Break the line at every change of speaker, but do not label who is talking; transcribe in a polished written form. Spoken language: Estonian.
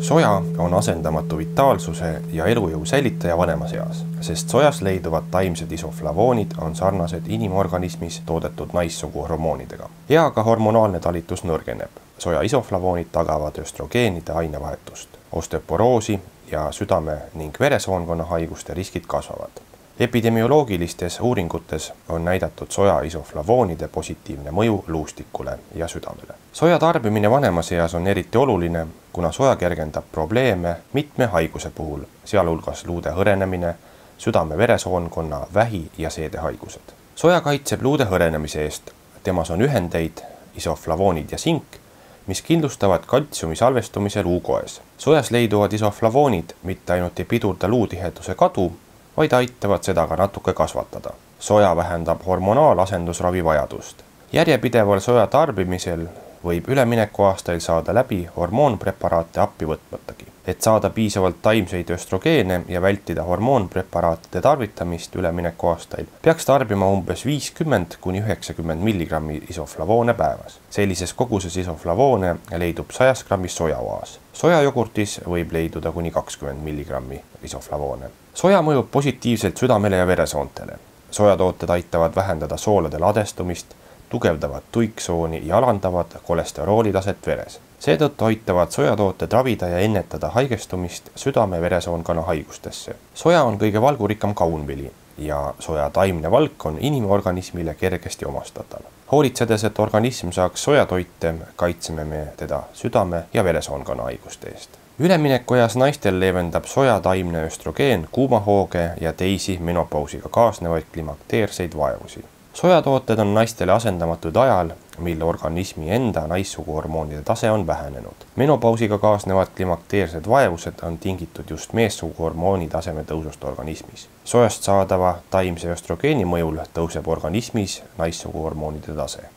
Soja on asendamatu vitaalsuse ja elujõu säilitaja vanemas eas, sest sojas leiduvad taimsed isoflavoonid on sarnased inimorganismis toodetud naissugu hormoonidega. Eaga hormonaalne talitus nõrgeneb. Soja isoflavoonid tagavad östrogeenide ainevahetust. Osteoporoosi ja südame- ning veresoonkonna haiguste riskid kasvavad. Epidemioloogilistes uuringutes on näidatud soja isoflavoonide positiivne mõju luustikule ja südamele. Soja tarbimine vanemas eas on eriti oluline, kuna soja kergendab probleeme mitme haiguse puhul, sealhulgas luude hõrenemine, südame-veresoonkonna, vähi ja seedehaigused. Soja kaitseb luude hõrenemise eest, temas on ühendeid, isoflavoonid ja sink, mis kindlustavad kaltsiumi salvestumise luukoes. Sojas leiduvad isoflavoonid mitte ainult ei pidurda luutiheduse kadu, vaid aitavad seda ka natuke kasvatada. Soja vähendab hormonaalasendusravi vajadust. Järjepidevalt soja tarbimisel võib üleminekuaastail saada läbi hormoonpreparaate appi võtmatagi. Et saada piisavalt taimseid östrogeene ja vältida hormoonpreparaatide tarvitamist üleminekuaastail, peaks tarbima umbes 50–90 mg isoflavoone päevas. Sellises koguses isoflavoone leidub 100 grammis sojaoas. Sojajogurtis võib leiduda kuni 20 mg isoflavoone. Soja mõjub positiivselt südamele ja veresoontele. Sojatooted aitavad vähendada soolade ladestumist, tugevdavad tuiksooni ja alandavad kolesterooli taset veres. Seetõttu aitavad sojatooted ravida ja ennetada haigestumist südame-veresoonkonna haigustesse. Soja on kõige valgurikkam kaunvili ja soja taimne valk on inimorganismile kergesti omastatav. Hoolitsedes, et organism saaks sojatoite, kaitseme me teda südame- ja veresoonkonna haiguste eest. Üleminekueas naistel leevendab soja taimne östrogeen kuumahooge ja teisi menopausiga kaasnevaid klimakteerseid vaevusi. Sojatooted on naistele asendamatud ajal, mil organismi enda naissuguhormoonide tase on vähenenud. Menopausiga kaasnevad klimakteersed vaevused on tingitud just meessuguhormooni taseme tõusust organismis. Sojast saadava taimse östrogeeni mõjul tõuseb organismis naissuguhormoonide tase.